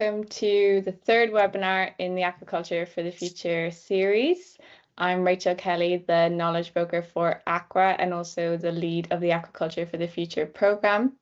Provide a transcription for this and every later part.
Welcome to the third webinar in the Aquaculture for the Future series. I'm Rachel Kelly, the knowledge broker for ACWA and also the lead of the Aquaculture for the Future programme.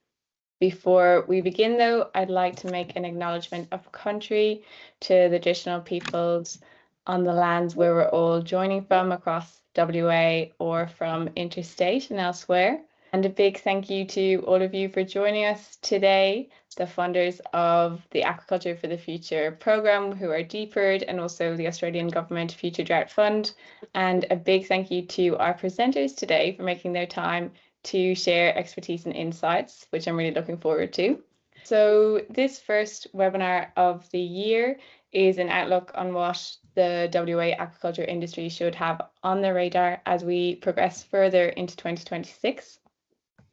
Before we begin though, I'd like to make an acknowledgement of country to the traditional peoples on the lands where we're all joining from across WA or from interstate and elsewhere. And a big thank you to all of you for joining us today, the funders of the Aquaculture for the Future programme, who are DPIRD, and also the Australian Government Future Drought Fund. And a big thank you to our presenters today for making their time to share expertise and insights, which I'm really looking forward to. So this first webinar of the year is an outlook on what the WA aquaculture industry should have on the radar as we progress further into 2026.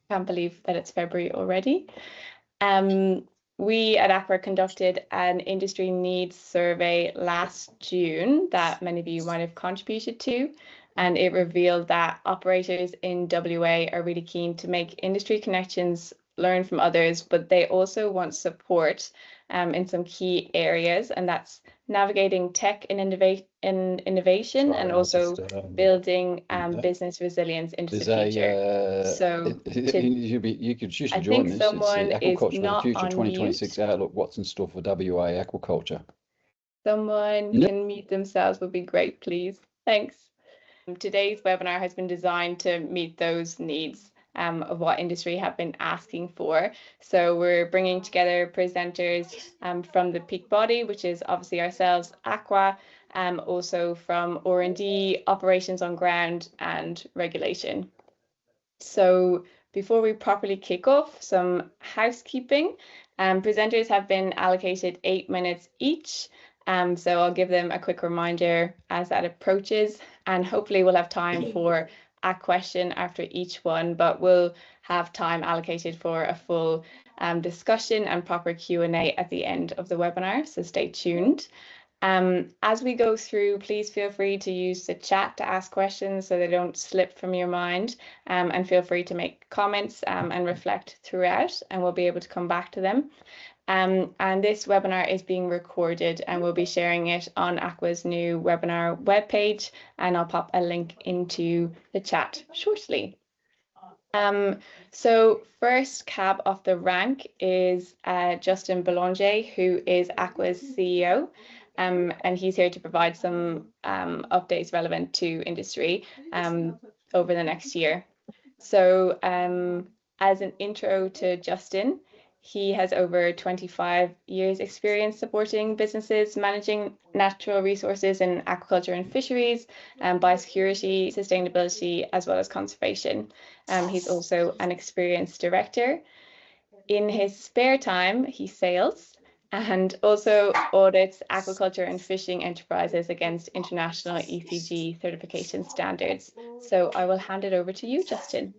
Can't believe that it's February already. We at ACWA conducted an industry needs survey last June that many of you might have contributed to, and it revealed that operators in WA are really keen to make industry connections, learn from others, but they also want support in some key areas, and that's navigating tech and innovation, and also building business resilience into the future. So you could choose to join this. It's the Aquaculture for the Future 2026 Outlook. What's in store for WA aquaculture? Someone can mute themselves would be great, please. Thanks. Today's webinar has been designed to meet those needs of what industry have been asking for. So we're bringing together presenters from the peak body, which is obviously ourselves, ACWA, also from R&D, operations on ground, and regulation. So before we properly kick off, some housekeeping. Presenters have been allocated 8 minutes each. So I'll give them a quick reminder as that approaches, and hopefully we'll have time for a question after each one, but we'll have time allocated for a full discussion and proper Q&A at the end of the webinar, so stay tuned. As we go through, please feel free to use the chat to ask questions so they don't slip from your mind, and feel free to make comments and reflect throughout, and we'll be able to come back to them. And this webinar is being recorded, and we'll be sharing it on ACWA's new webinar webpage, and I'll pop a link into the chat shortly. So first cab off the rank is Justin Bellanger, who is ACWA's CEO, and he's here to provide some updates relevant to industry over the next year. So as an intro to Justin, he has over 25 years experience supporting businesses managing natural resources in aquaculture and fisheries, biosecurity, sustainability, as well as conservation. He's also an experienced director. In his spare time, he sails and also audits aquaculture and fishing enterprises against international ECG certification standards. So I will hand it over to you, Justin.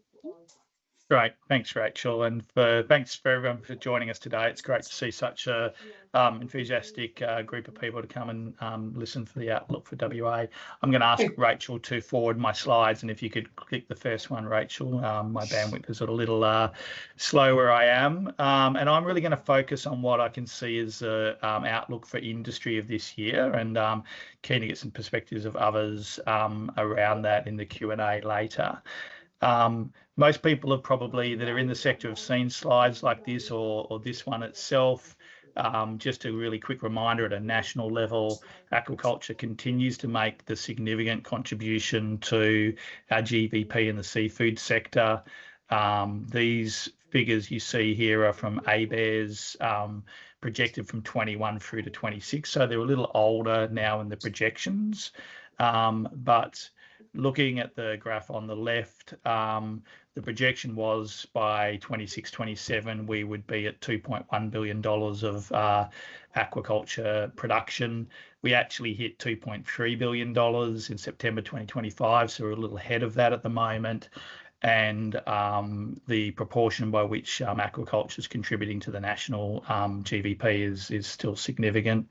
Great, thanks Rachel, and thanks for everyone for joining us today. It's great to see such a enthusiastic group of people to come and listen for the outlook for WA. I'm going to ask Rachel to forward my slides, and if you could click the first one, Rachel. My bandwidth is a little slow where I am, and I'm really going to focus on what I can see as the outlook for industry of this year, and keen to get some perspectives of others around that in the Q&A later. Most people have probably that are in the sector have seen slides like this or this one itself. Just a really quick reminder, at a national level, aquaculture continues to make the significant contribution to our GVP in the seafood sector. These figures you see here are from ABARES, projected from 21 through to 26, so they're a little older now in the projections, but looking at the graph on the left, the projection was by 26-27 we would be at $2.1 billion of aquaculture production. We actually hit $2.3 billion in September 2025, so we're a little ahead of that at the moment. And the proportion by which aquaculture is contributing to the national GVP is still significant.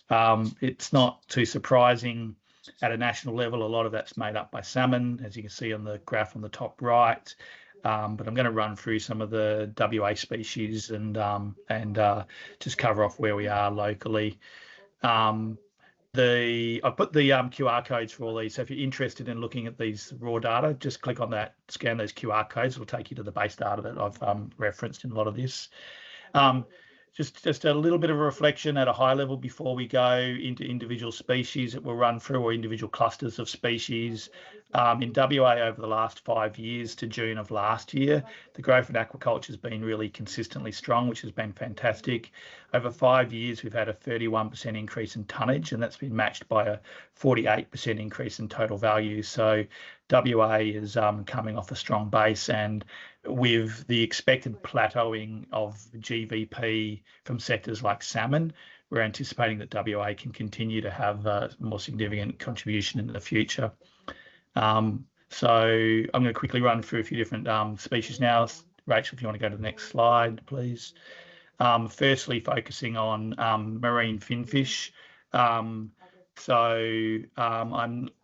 It's not too surprising. At a national level, a lot of that's made up by salmon, as you can see on the graph on the top right. but I'm going to run through some of the WA species and just cover off where we are locally. I've put the QR codes for all these, so if you're interested in looking at these raw data, just click on that, scan those QR codes. It'll take you to the base data that I've referenced in a lot of this. Just a little bit of a reflection at a high level before we go into individual species that we'll run through, or individual clusters of species. In WA over the last 5 years to June of last year, the growth in aquaculture has been really consistently strong, which has been fantastic. Over 5 years, we've had a 31% increase in tonnage, and that's been matched by a 48% increase in total value. So WA is coming off a strong base, and with the expected plateauing of GVP from sectors like salmon, we're anticipating that WA can continue to have a more significant contribution in the future. So I'm going to quickly run through a few different species now. Rachel, if you want to go to the next slide, please. Firstly, focusing on marine finfish. I'm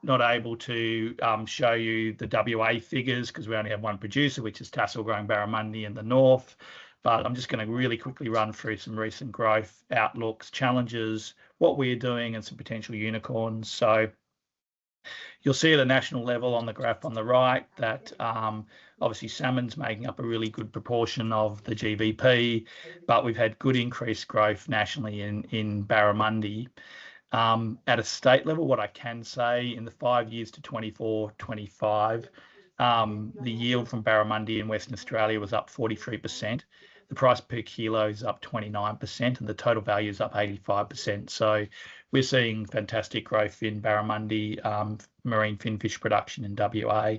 not able to show you the WA figures because we only have one producer, which is tassel growing barramundi in the north. But I'm just going to really quickly run through some recent growth outlooks, challenges, what we're doing, and some potential unicorns. So you'll see at a national level on the graph on the right that obviously salmon's making up a really good proportion of the GVP, but we've had good increased growth nationally in barramundi. At a state level, what I can say, in the 5 years to 24-25, the yield from barramundi in Western Australia was up 43%. The price per kilo is up 29%, and the total value is up 85%. So we're seeing fantastic growth in barramundi marine finfish production in WA.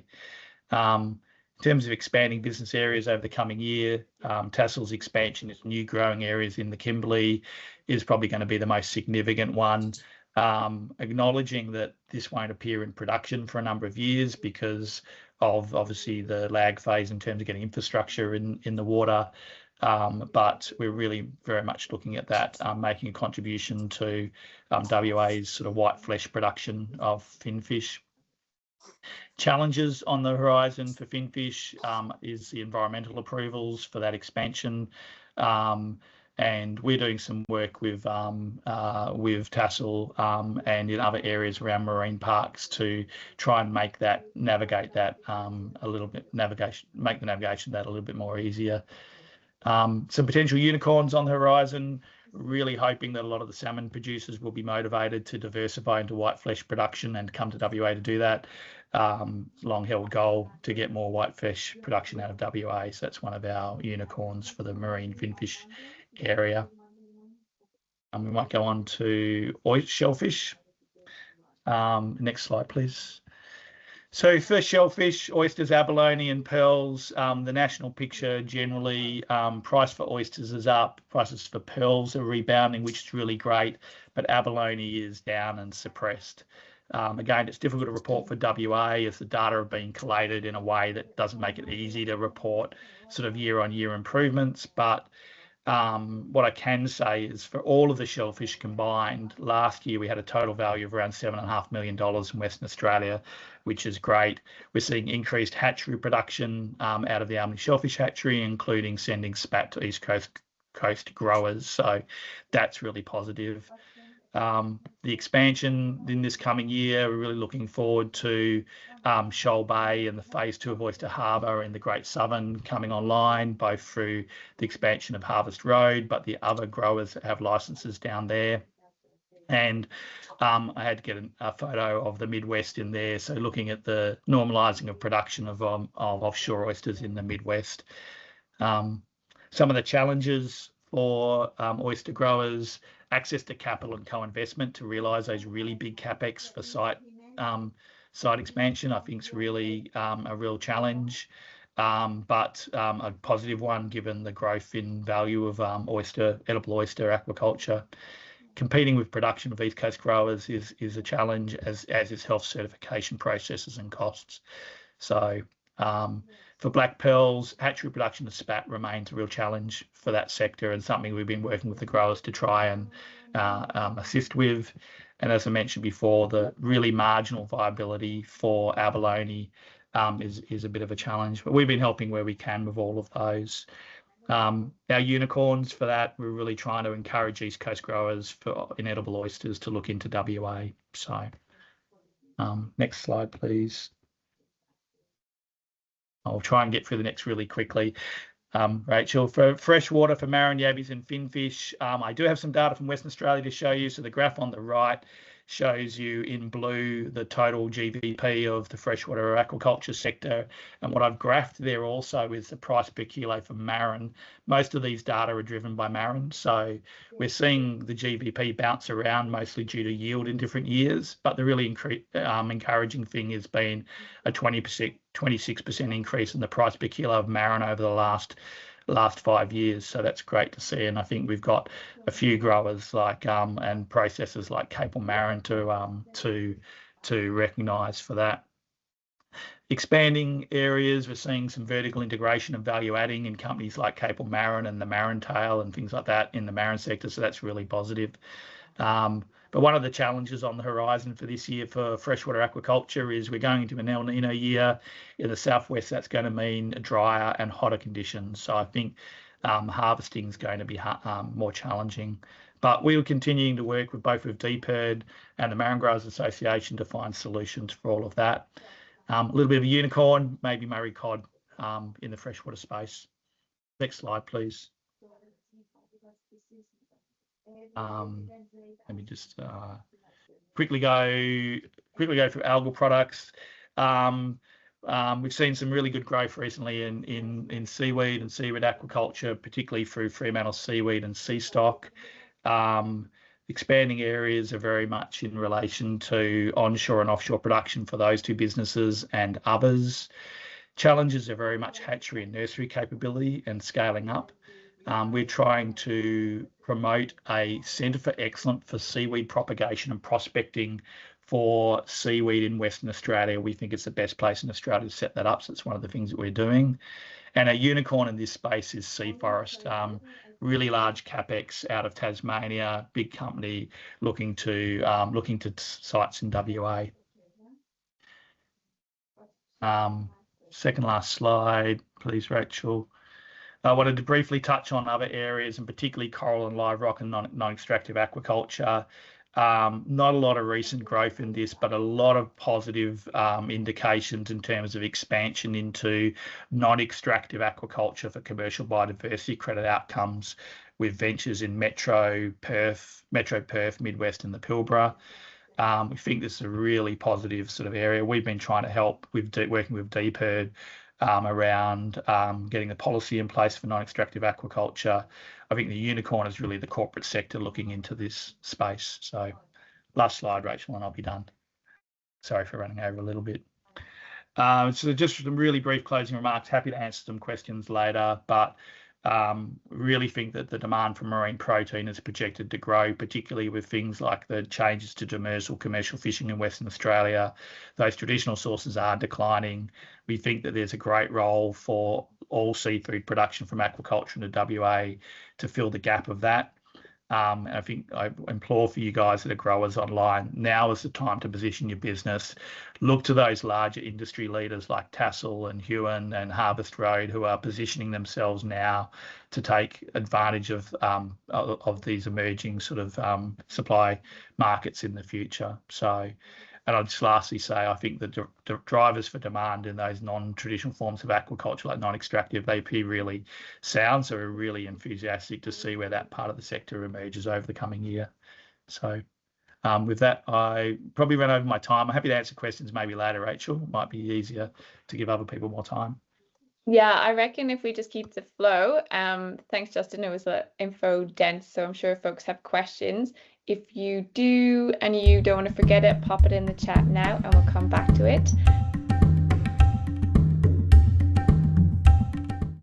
In terms of expanding business areas over the coming year, tassel's expansion into new growing areas in the Kimberley is probably going to be the most significant one. Acknowledging that this won't appear in production for a number of years because of obviously the lag phase in terms of getting infrastructure in the water. But we're really very much looking at that, making a contribution to WA's sort of white flesh production of finfish. Challenges on the horizon for finfish is the environmental approvals for that expansion. And we're doing some work with tassel and in other areas around marine parks to try and make that navigate that a little bit make the navigation that a little bit more easier. Some potential unicorns on the horizon. Really hoping that a lot of the salmon producers will be motivated to diversify into white flesh production and come to WA to do that. Long-held goal to get more white fish production out of WA. So that's one of our unicorns for the marine finfish area. We might go on to shellfish. Next slide, please. So for shellfish, oysters, abalone and pearls, the national picture generally, price for oysters is up, prices for pearls are rebounding, which is really great, but abalone is down and suppressed. Again, it's difficult to report for WA as the data are being collated in a way that doesn't make it easy to report sort of year-on-year improvements, but what I can say is for all of the shellfish combined, last year we had a total value of around $7.5 million in Western Australia, which is great. We're seeing increased hatchery production out of the Albany Shellfish Hatchery, including sending spat to East Coast growers. So that's really positive. The expansion in this coming year, we're really looking forward to Shoal Bay and the phase 2 of Oyster Harbour and the Great Southern coming online, both through the expansion of Harvest Road, but the other growers that have licenses down there. And I had to get a photo of the Midwest in there. So looking at the normalising of production of offshore oysters in the Midwest. Some of the challenges for oyster growers, access to capital and co-investment to realise those really big capex for site expansion, I think is really a real challenge, but a positive one given the growth in value of edible oyster aquaculture. Competing with production of East Coast growers is a challenge, as is health certification processes and costs. So for black pearls, hatchery production of spat remains a real challenge for that sector and something we've been working with the growers to try and assist with. And as I mentioned before, the really marginal viability for abalone is a bit of a challenge. But we've been helping where we can with all of those. Our unicorns for that, we're really trying to encourage East Coast growers for inedible oysters to look into WA. So next slide, please. I'll try and get through the next really quickly. Rachel, for freshwater, for marron, yabbies and finfish, I do have some data from Western Australia to show you. So the graph on the right shows you in blue the total GDP of the freshwater aquaculture sector. And what I've graphed there also is the price per kilo for marron. Most of these data are driven by marron. So we're seeing the GDP bounce around mostly due to yield in different years. But the really encouraging thing has been a 26% increase in the price per kilo of marron over the last 5 years. So that's great to see. And I think we've got a few growers like and processors like Capel Marron to recognise for that. Expanding areas, we're seeing some vertical integration and value adding in companies like Capel Marron and the Marron Tail and things like that in the marron sector. So that's really positive. But one of the challenges on the horizon for this year for freshwater aquaculture is we're going into an El Nino year. In the southwest, that's going to mean drier and hotter conditions. So I think harvesting is going to be more challenging. But we are continuing to work with both with DPIRD and the Marron Growers Association to find solutions for all of that. A little bit of a unicorn, maybe Murray cod in the freshwater space. Next slide, please. Let me just quickly go through algal products. We've seen some really good growth recently in seaweed and seaweed aquaculture, particularly through Fremantle seaweed and sea stock. Expanding areas are very much in relation to onshore and offshore production for those two businesses and others. Challenges are very much hatchery and nursery capability and scaling up. We're trying to promote a Centre for Excellence for seaweed propagation and prospecting for seaweed in Western Australia. We think it's the best place in Australia to set that up. So it's one of the things that we're doing. And a unicorn in this space is Sea Forest. Really large capex out of Tasmania, big company looking to sites in WA. Second last slide, please, Rachel. I wanted to briefly touch on other areas, and particularly coral and live rock and non-extractive aquaculture. Not a lot of recent growth in this, but a lot of positive indications in terms of expansion into non-extractive aquaculture for commercial biodiversity credit outcomes with ventures in Metro Perth, Midwest and the Pilbara. We think this is a really positive sort of area. We've been trying to help with working with DPIRD around getting the policy in place for non-extractive aquaculture. I think the unicorn is really the corporate sector looking into this space. So last slide, Rachel, and I'll be done. Sorry for running over a little bit. So just some really brief closing remarks. Happy to answer some questions later, but really think that the demand for marine protein is projected to grow, particularly with things like the changes to demersal commercial fishing in Western Australia. Those traditional sources are declining. We think that there's a great role for all seafood production from aquaculture into WA to fill the gap of that. And I think I implore for you guys that are growers online, now is the time to position your business. Look to those larger industry leaders like Tassal and Huon and Harvest Road, who are positioning themselves now to take advantage of these emerging sort of supply markets in the future. So, and I'll just lastly say, I think the drivers for demand in those non-traditional forms of aquaculture, like non-extractive, they appear really sound. So we're really enthusiastic to see where that part of the sector emerges over the coming year. So with that, I probably ran over my time. I'm happy to answer questions maybe later, Rachel. It might be easier to give other people more time. Yeah, I reckon if we just keep the flow. Thanks, Justin. It was info dense, so I'm sure folks have questions. If you do and you don't want to forget it, pop it in the chat now and we'll come back to it.